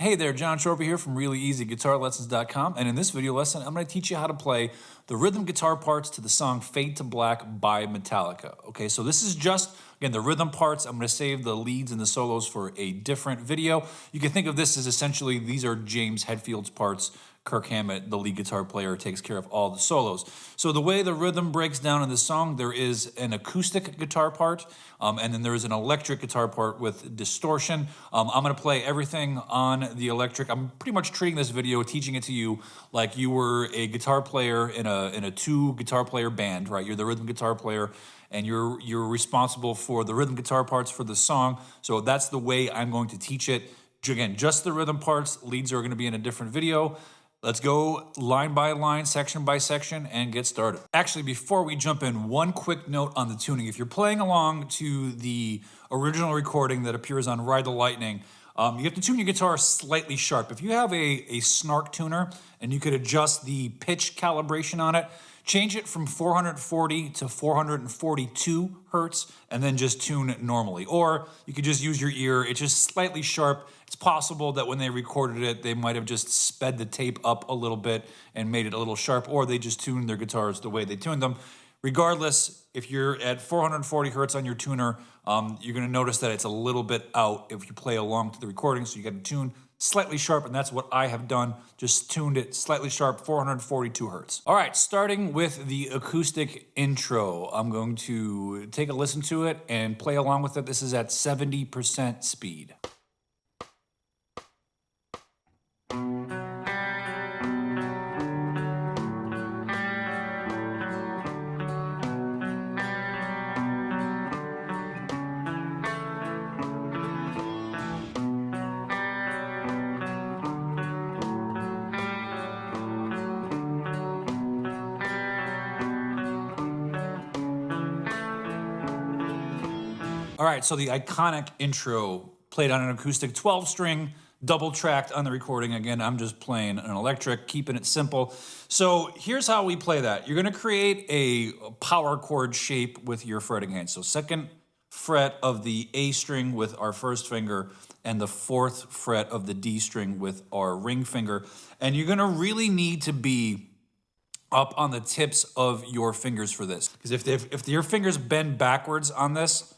Hey there, Jon Chorba here from ReallyEasyGuitarLessons.com, and in this video lesson, I'm going to teach you how to play the rhythm guitar parts to the song Fade to Black by Metallica. Okay, so this is just, again, the rhythm parts. I'm going to save the leads and the solos for a different video. You can think of this as essentially, these are James Hetfield's parts. Kirk Hammett, the lead guitar player, takes care of all the solos. So the way the rhythm breaks down in the song, there is an acoustic guitar part, and then there is an electric guitar part with distortion. I'm going to play everything on the electric. I'm pretty much treating this video, teaching it to you like you were a guitar player in a two guitar player band, right? You're the rhythm guitar player, and you're responsible for the rhythm guitar parts for the song. So that's the way I'm going to teach it. Again, just the rhythm parts. Leads are going to be in a different video. Let's go line by line, section by section, and get started. Actually, before we jump in, one quick note on the tuning. If you're playing along to the original recording that appears on Ride the Lightning, you have to tune your guitar slightly sharp. If you have a snark tuner and you could adjust the pitch calibration on it, change it from 440 to 442 hertz, and then just tune it normally. Or you could just use your ear. It's just slightly sharp. It's possible that when they recorded it, they might have just sped the tape up a little bit and made it a little sharp, or they just tuned their guitars the way they tuned them. Regardless, if you're at 440 hertz on your tuner, you're going to notice that it's a little bit out if you play along to the recording, so you got to tune slightly sharp, and that's what I have done. Just tuned it slightly sharp, 442 hertz. All right, starting with the acoustic intro, I'm going to take a listen to it and play along with it. This is at 70% speed. All right, so the iconic intro played on an acoustic 12-string, double-tracked on the recording. Again, I'm just playing an electric, keeping it simple. So here's how we play that. You're gonna create a power chord shape with your fretting hand. So second fret of the A string with our first finger, and the fourth fret of the D string with our ring finger. And you're gonna really need to be up on the tips of your fingers for this. Because if your fingers bend backwards on this,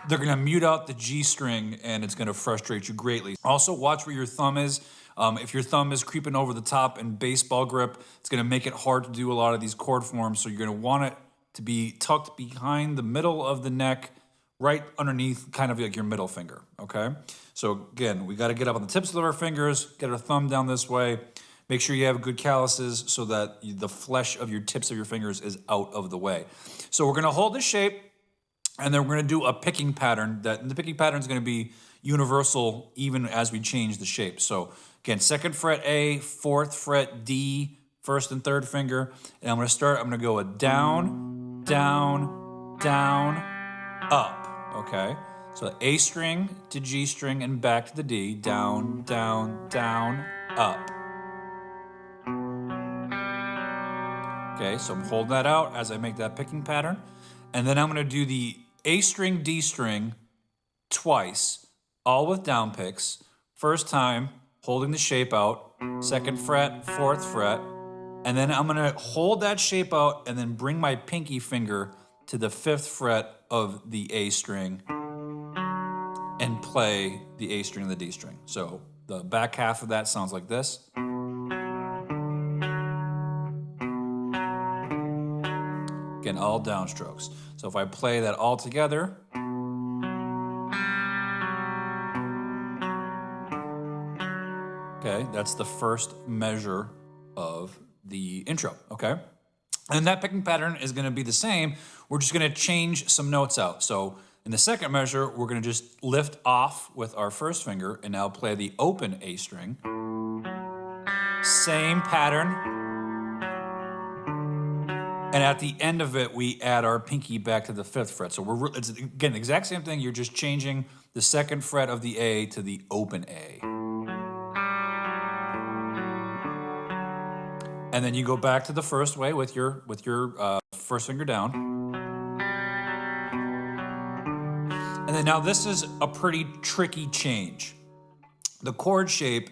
they're gonna mute out the G string and it's gonna frustrate you greatly. Also, watch where your thumb is. If your thumb is creeping over the top in baseball grip, it's gonna make it hard to do a lot of these chord forms, so you're gonna want it to be tucked behind the middle of the neck, right underneath kind of like your middle finger, okay? So again, we gotta get up on the tips of our fingers, get our thumb down this way, make sure you have good calluses so that the flesh of your tips of your fingers is out of the way. So we're gonna hold this shape, and then we're gonna do a picking pattern. The picking pattern is gonna be universal even as we change the shape. So again, second fret A, fourth fret D, first and third finger. And I'm gonna go a down, down, down, up, okay? So A string to G string and back to the D, down, down, down, up. Okay, so I'm holding that out as I make that picking pattern. And then I'm gonna do the A string, D string twice, all with down picks. First time, holding the shape out, second fret, fourth fret. And then I'm gonna hold that shape out and then bring my pinky finger to the fifth fret of the A string and play the A string and the D string. So the back half of that sounds like this. Again, all downstrokes. So if I play that all together, okay, that's the first measure of the intro, okay? And that picking pattern is gonna be the same. We're just gonna change some notes out. So in the second measure, we're gonna just lift off with our first finger and now play the open A string. Same pattern. And at the end of it, we add our pinky back to the fifth fret. So it's, again, the exact same thing. You're just changing the second fret of the A to the open A. And then you go back to the first way with your first finger down. And then now this is a pretty tricky change. The chord shape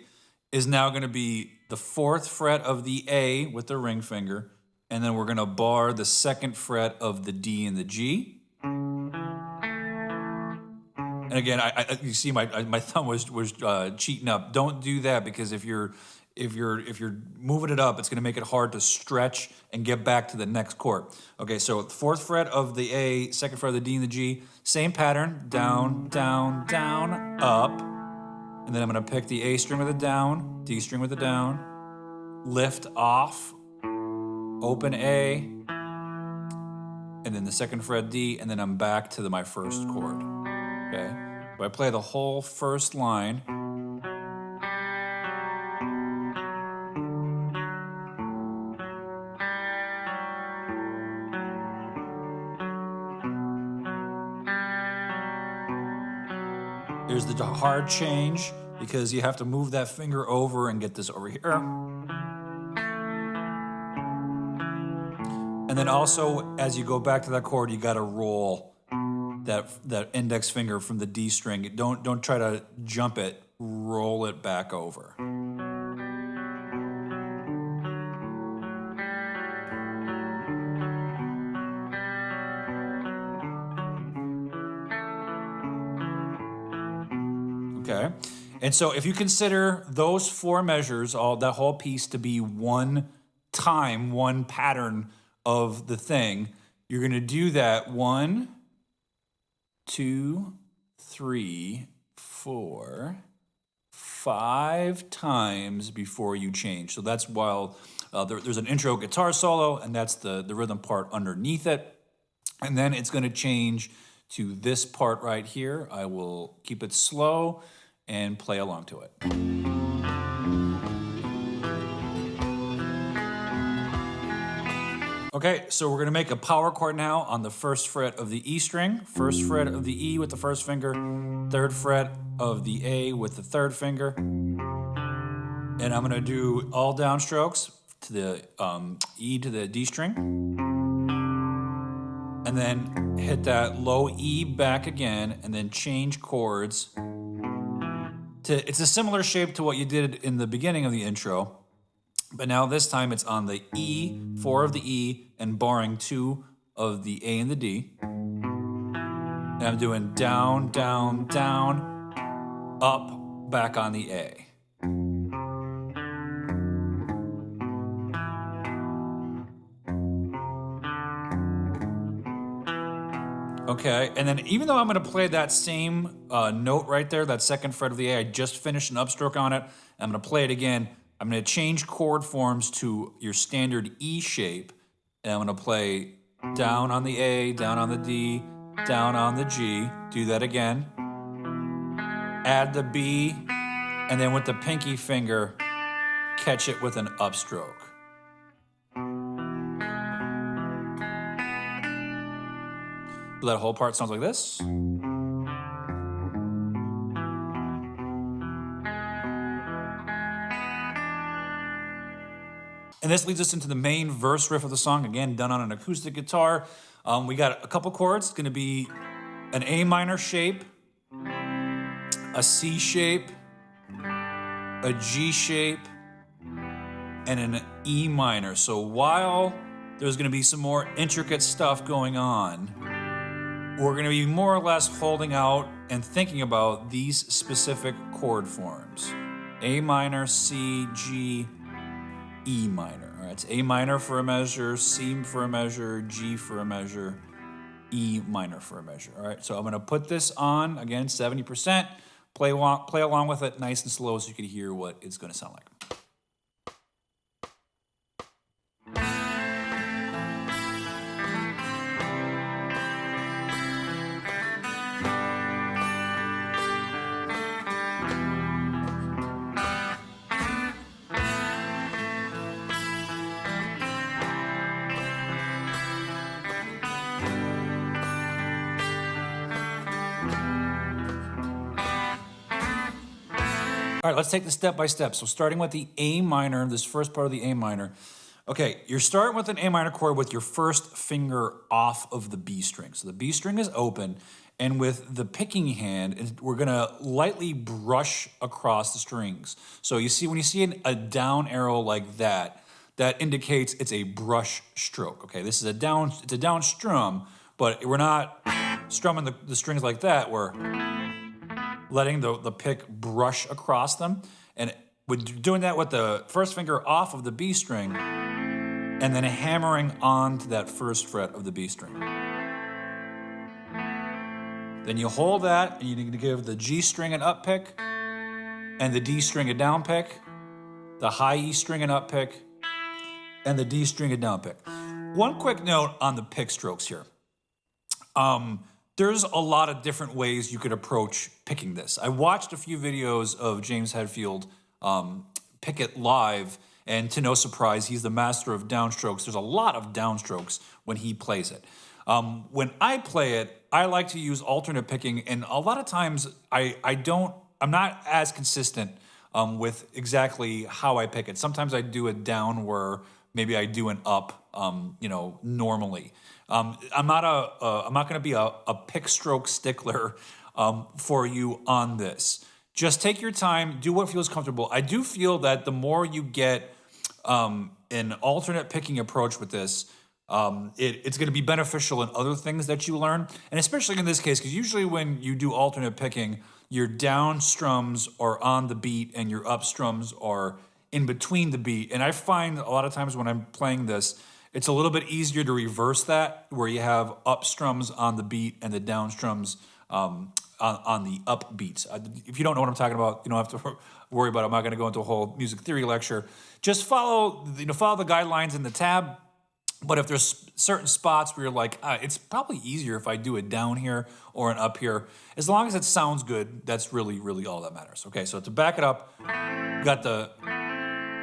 is now going to be the 4th fret of the A with the ring finger, and then we're going to bar the 2nd fret of the D and the G. And again, you see my thumb was cheating up. Don't do that, because if you're moving it up, it's going to make it hard to stretch and get back to the next chord. Okay, so 4th fret of the A, 2nd fret of the D and the G, same pattern, down, down, down, up. And then I'm going to pick the A string with a down, D string with a down, lift off, open A, and then the 2nd fret D, and then I'm back to my 1st chord. Okay, so I play the whole first line. Here's the hard change, because you have to move that finger over and get this over here. And then also, as you go back to that chord, you gotta roll that index finger from the D string. Don't try to jump it, roll it back over. Okay, and so if you consider those 4 measures, that whole piece, to be one pattern of the thing, you're going to do that 1, 2, 3, 4, 5 times before you change. So that's while there's an intro guitar solo, and that's the rhythm part underneath it. And then it's going to change to this part right here. I will keep it slow and play along to it. Okay, so we're gonna make a power chord now on the 1st fret of the E string, 1st fret of the E with the 1st finger, 3rd fret of the A with the 3rd finger. And I'm gonna do all downstrokes to the E to the D string. And then hit that low E back again, and then change chords. It's a similar shape to what you did in the beginning of the intro. But now this time it's on the E, 4 of the E, and barring 2 of the A and the D. And I'm doing down, down, down, up, back on the A. Okay, and then even though I'm gonna play that same note right there, that 2nd fret of the A, I just finished an upstroke on it, I'm gonna play it again. I'm gonna change chord forms to your standard E shape, and I'm gonna play down on the A, down on the D, down on the G. Do that again. Add the B, and then with the pinky finger, catch it with an upstroke. So that whole part sounds like this. And this leads us into the main verse riff of the song, again, done on an acoustic guitar. We got a couple chords. It's gonna be an A minor shape, a C shape, a G shape, and an E minor. So while there's gonna be some more intricate stuff going on, we're gonna be more or less holding out and thinking about these specific chord forms. A minor, C, G, E minor. All right, it's A minor for a measure, C for a measure, G for a measure, E minor for a measure. All right, so I'm gonna put this on, again, 70%, play along with it nice and slow so you can hear what it's gonna sound like. All right, let's take this step by step. So starting with the A minor, this first part of the A minor. Okay, you're starting with an A minor chord with your first finger off of the B string. So the B string is open, And with the picking hand, we're gonna lightly brush across the strings. So you see, when you see a down arrow like that, that indicates it's a brush stroke. Okay, this is it's a down strum, but we're not strumming the strings like that. We're letting the pick brush across them. And we're doing that with the first finger off of the B string and then hammering onto that first fret of the B string. Then you hold that and you're gonna give the G string an up pick and the D string a down pick, the high E string an up pick, and the D string a down pick. One quick note on the pick strokes here. There's a lot of different ways you could approach picking this. I watched a few videos of James Hetfield pick it live, and to no surprise, he's the master of downstrokes. There's a lot of downstrokes when he plays it. When I play it, I like to use alternate picking, and a lot of times I'm not as consistent with exactly how I pick it. Sometimes I do it down where maybe I do an up, normally. I'm not going to be a pick stroke stickler for you on this. Just take your time, do what feels comfortable. I do feel that the more you get an alternate picking approach with this, it's going to be beneficial in other things that you learn, and especially in this case, because usually when you do alternate picking, your down strums are on the beat and your up strums are in between the beat. And I find a lot of times when I'm playing this, it's a little bit easier to reverse that, where you have up strums on the beat and the down strums on the up beats. If you don't know what I'm talking about, you don't have to worry about it. I'm not going to go into a whole music theory lecture. Just follow the guidelines in the tab. But if there's certain spots where you're like, it's probably easier if I do it down here or an up here, as long as it sounds good, that's really, really all that matters. Okay, so to back it up, we got the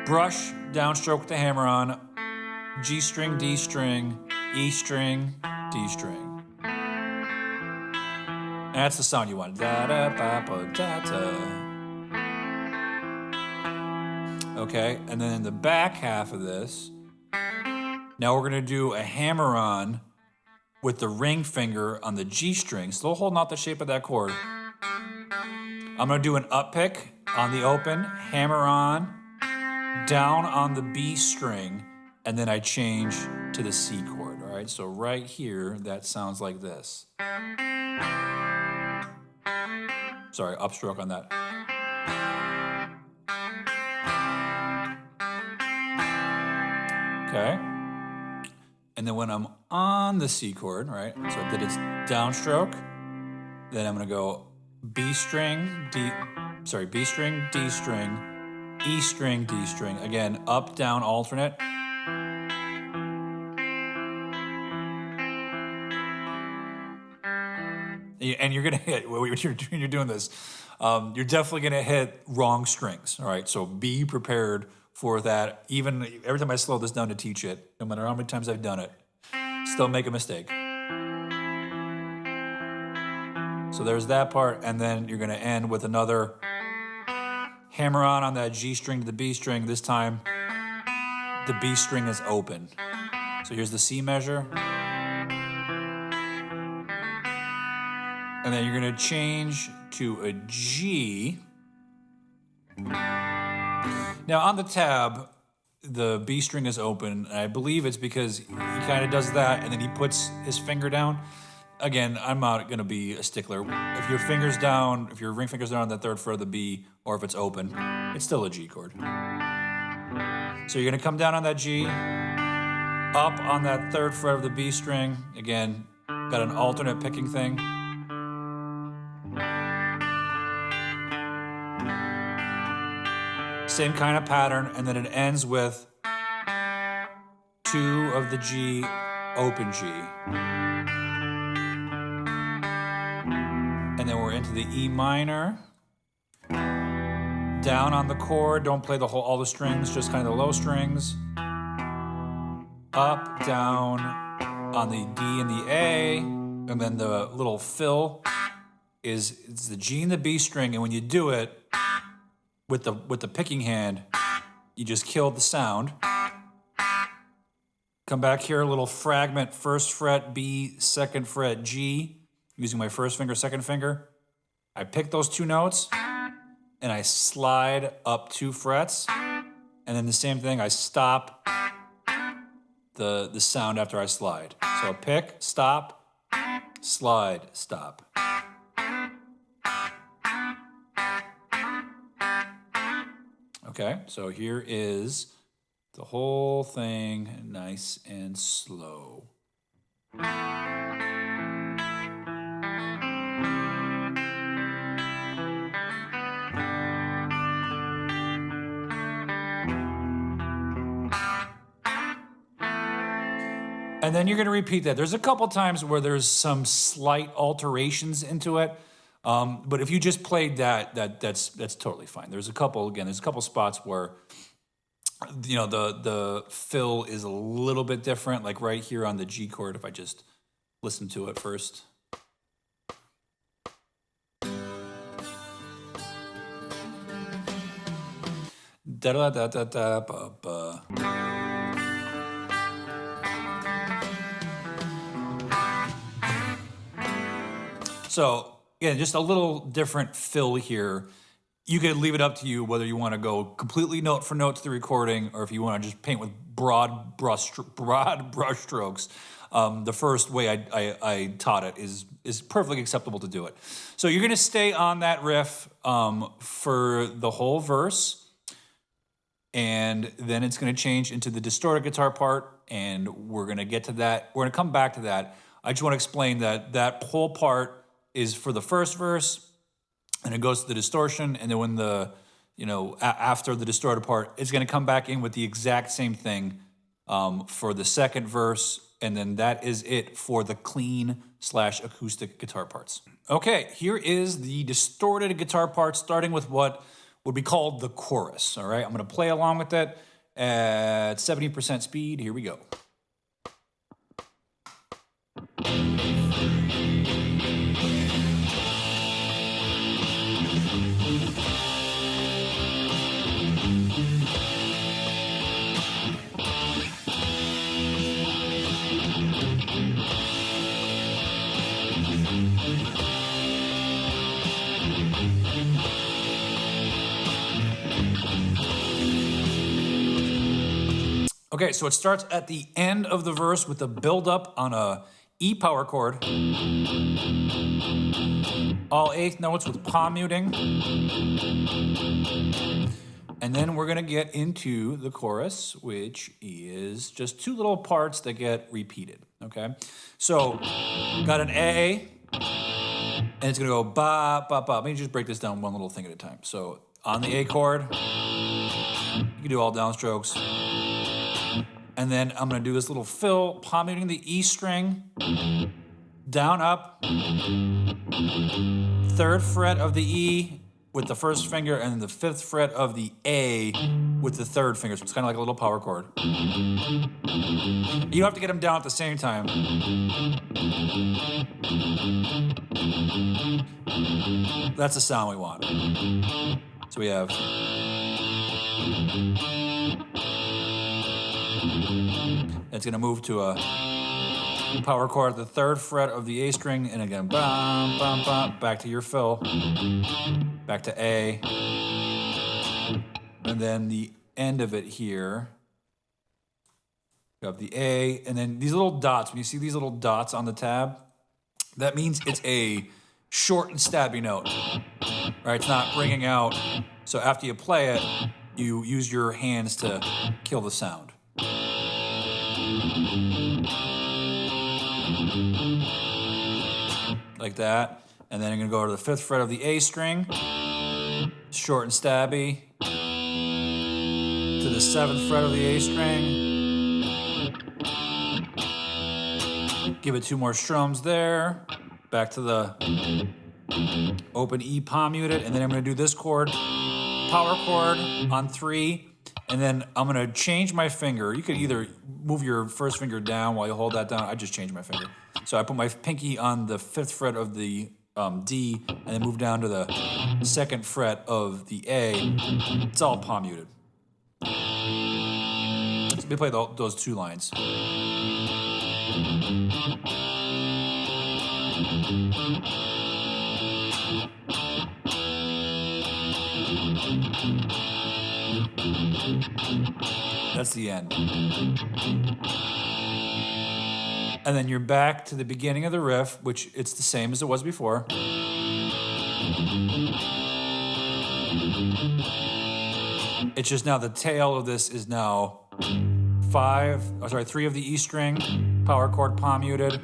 brush, downstroke with the hammer on, G string, D string, E string, D string. And that's the sound you want. Da da ba ba da da. Okay, and then in the back half of this, now we're gonna do a hammer on with the ring finger on the G string, still holding out the shape of that chord. I'm gonna do an up pick on the open, hammer on, down on the B string, and then I change to the C chord, all right? So right here, that sounds like this. Sorry, upstroke on that. Okay. And then when I'm on the C chord, right? So I did its downstroke. Then I'm gonna go B string, D string, D string, E string, D string. Again, up, down, alternate. And you're gonna hit, when you're doing this, you're definitely gonna hit wrong strings, all right? So be prepared for that. Even every time I slow this down to teach it, no matter how many times I've done it, still make a mistake. So there's that part, and then you're gonna end with another hammer on that G string to the B string. This time, the B string is open. So here's the C measure. And then you're gonna change to a G. Now on the tab, the B string is open, and I believe it's because he kind of does that, and then he puts his finger down. Again, I'm not gonna be a stickler. If your finger's down, if your ring finger's down on the third fret of the B, or if it's open, it's still a G chord. So you're gonna come down on that G, up on that third fret of the B string. Again, got an alternate picking thing. Same kind of pattern, and then it ends with 2 of the G, open G. And then we're into the E minor. Down on the chord, don't play all the strings, just kind of the low strings. Up, down on the D and the A, and then the little fill it's the G and the B string, and when you do it with the picking hand, you just killed the sound. Come back here, a little fragment, first fret B, second fret G, using my first finger, second finger. I pick those 2 notes and I slide up 2 frets. And then the same thing, I stop the sound after I slide. So pick, stop, slide, stop. Okay, so here is the whole thing, nice and slow. And then you're going to repeat that. There's a couple times where there's some slight alterations into it. But if you just played that's totally fine. There's a couple spots where, you know, the fill is a little bit different, like right here on the G chord, if I just listen to it first. Da da da da da ba ba. So, again, just a little different fill here. You could leave it up to you whether you want to go completely note for note to the recording or if you want to just paint with broad brush strokes. The first way I taught it is perfectly acceptable to do it. So you're going to stay on that riff for the whole verse, and then it's going to change into the distorted guitar part, and we're going to get to that. We're going to come back to that. I just want to explain that whole part is for the first verse, and it goes to the distortion, and then when the, you know, after the distorted part, it's going to come back in with the exact same thing for the second verse, and then that is it for the clean/acoustic guitar parts. Okay, here is the distorted guitar part, starting with what would be called the chorus. All right, I'm going to play along with it at 70% speed. Here we go. Okay, so it starts at the end of the verse with a build-up on a E power chord. All eighth notes with palm muting. And then we're gonna get into the chorus, which is just 2 little parts that get repeated, okay? So, got an A, and it's gonna go ba, ba, ba. Let me just break this down one little thing at a time. So, on the A chord, you can do all downstrokes. And then I'm gonna do this little fill, palm muting the E string, down, up, 3rd fret of the E with the 1st finger, and then the 5th fret of the A with the 3rd finger. So it's kind of like a little power chord. You don't have to get them down at the same time. That's the sound we want. So we have... It's going to move to a power chord at the 3rd fret of the A string, and again, bam, bam, bam, back to your fill, back to A, and then the end of it here, you have the A, and then these little dots. When you see these little dots on the tab, that means it's a short and stabby note, right? It's not ringing out. So after you play it, you use your hands to kill the sound. Like that, and then I'm gonna go to the 5th fret of the A string, short and stabby, to the 7th fret of the A string, give it 2 more strums there, back to the open E palm muted, and then I'm gonna do this chord, power chord on 3, and then I'm gonna change my finger. You could either move your 1st finger down while you hold that down. I just changed my finger. So I put my pinky on the 5th fret of the D, and then move down to the 2nd fret of the A. It's all palm muted. So let me play those 2 lines. That's the end. And then you're back to the beginning of the riff, which it's the same as it was before. It's just now the tail of this is now 3 of the E string, power chord, palm muted,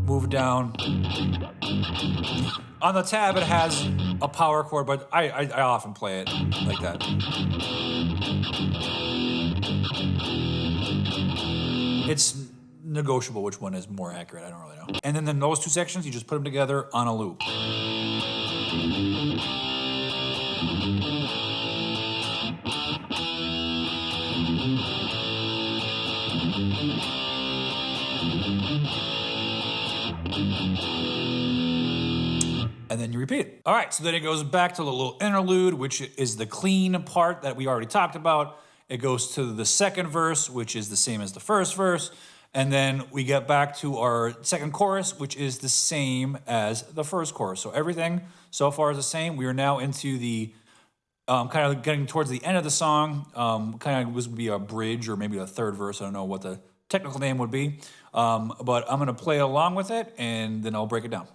move down. On the tab, it has a power chord, but I often play it like that. It's negotiable which one is more accurate, I don't really know. And then those two sections, you just put them together on a loop. And then you repeat it. All right, so then it goes back to the little interlude, which is the clean part that we already talked about. It goes to the second verse, which is the same as the first verse. And then we get back to our second chorus, which is the same as the first chorus. So everything so far is the same. We are now into the kind of getting towards the end of the song. Kind of was be a bridge or maybe a third verse. I don't know what the technical name would be. But I'm going to play along with it, and then I'll break it down.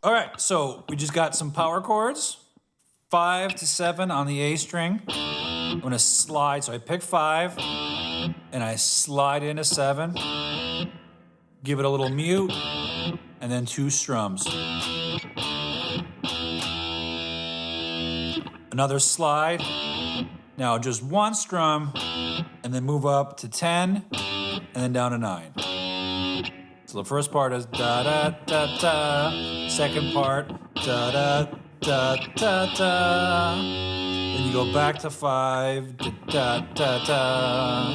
All right, so we just got some power chords, 5 to 7 on the A string. I'm gonna slide, so I pick 5, and I slide into 7, give it a little mute, and then 2 strums. Another slide, now just 1 strum, and then move up to 10, and then down to 9. So the first part is da da da da. Second part da da da da da. Then you go back to 5 da da da da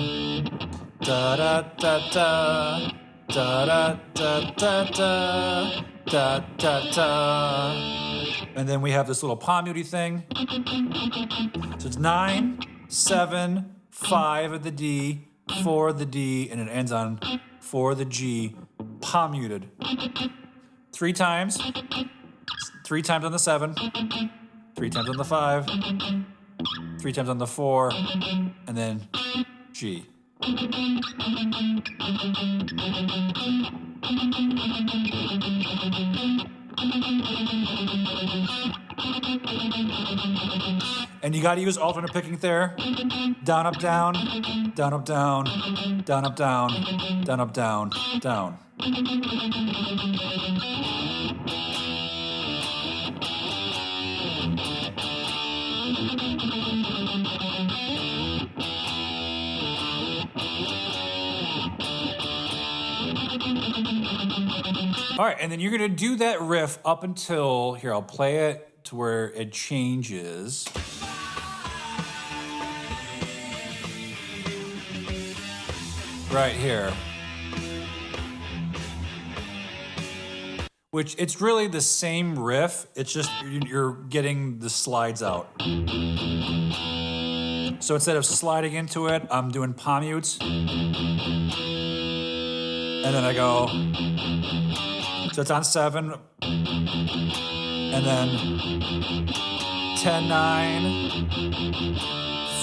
da da da da da da da da da da. And then we have this little palm muty thing. So it's 9, 7, 5 at the D, 4 at the D, and it ends on 4 at the G. Palm muted. 3 times. 3 times on the 7. 3 times on the 5. 3 times on the 4. And then G. And you got to use alternate picking there. Down, up, down, down, up, down, down, up, down, down, up, down, down. All right, and then you're gonna do that riff up until, here, I'll play it to where it changes. Right here. Which, it's really the same riff, it's just you're getting the slides out. So instead of sliding into it, I'm doing palm mutes. And then I go, so it's on 7, and then 10, 9,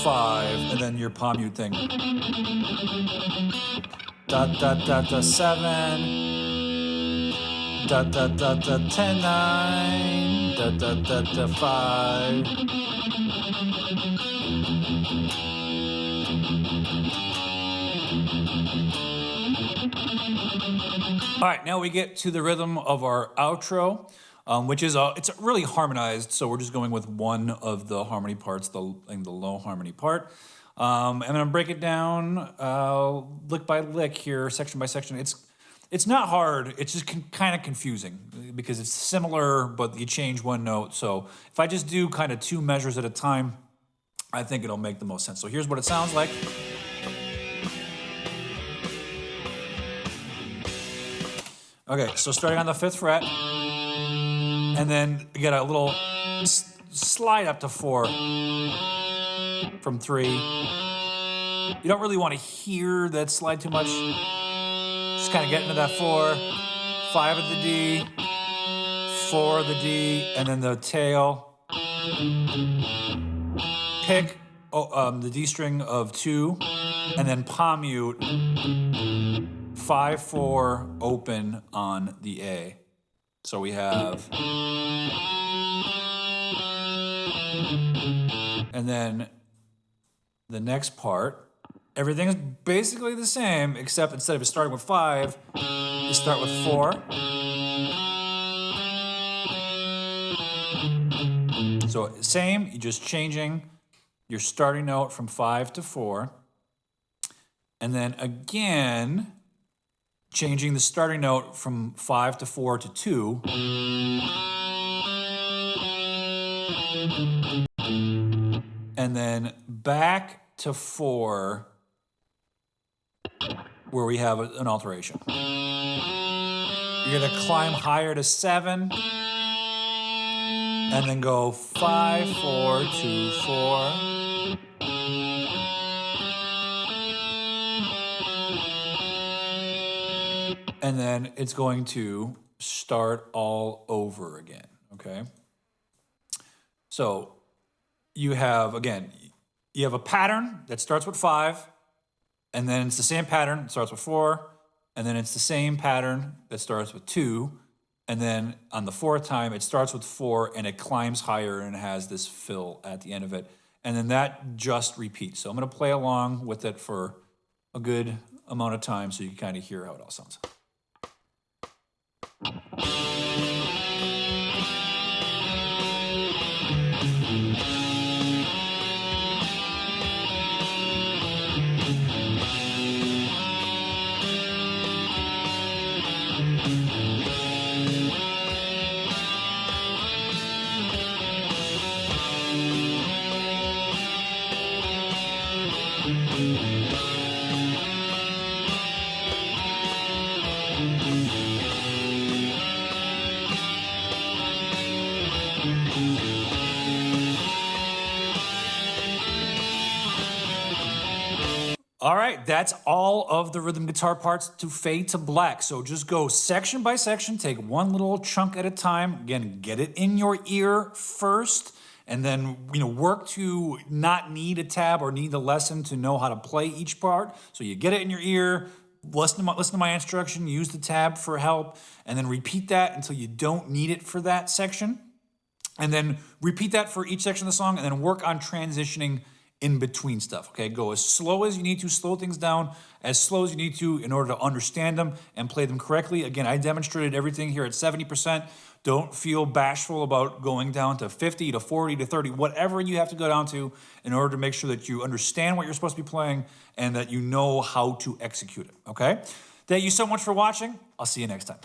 5, and then your palm mute thing. Da da da da 7. Da da da da 10 9. Da da da da 5. All right, now we get to the rhythm of our outro, which is it's really harmonized. So we're just going with one of the harmony parts, the low harmony part. I'm gonna break it down lick by lick here, section by section. It's not hard. It's just kind of confusing because it's similar, but you change one note. So if I just do kind of 2 measures at a time, I think it'll make the most sense. So here's what it sounds like. Okay, so starting on the 5th fret, and then you get a little slide up to 4 from 3. You don't really want to hear that slide too much. Just kind of get into that 4, 5 of the D, 4 of the D, and then the tail. Pick the D string of 2, and then palm mute 5 4 open on the A. So we have, and then the next part, everything is basically the same, except instead of starting with 5, you start with 4. So same, you're just changing your starting note from 5 to 4. And then again, changing the starting note from 5 to 4 to 2. And then back to 4, where we have an alteration. You're gonna climb higher to 7, and then go 5 4 2 4. And then it's going to start all over again, okay? So you have, again, you have a pattern that starts with 5, and then it's the same pattern, it starts with 4, and then it's the same pattern that starts with 2, and then on the 4th time, it starts with 4, and it climbs higher, and it has this fill at the end of it. And then that just repeats. So I'm gonna play along with it for a good amount of time so you can kind of hear how it all sounds. All right, that's all of the rhythm guitar parts to Fade to Black. So just go section by section, take one little chunk at a time. Again, get it in your ear first, and then work to not need a tab or need the lesson to know how to play each part. So you get it in your ear, listen to my instruction, use the tab for help, and then repeat that until you don't need it for that section. And then repeat that for each section of the song, and then work on transitioning in between stuff, okay? Go as slow as you need to, slow things down as slow as you need to in order to understand them and play them correctly. Again, I demonstrated everything here at 70%. Don't feel bashful about going down to 50 to 40 to 30, whatever you have to go down to in order to make sure that you understand what you're supposed to be playing and that you know how to execute it, okay? Thank you so much for watching. I'll see you next time.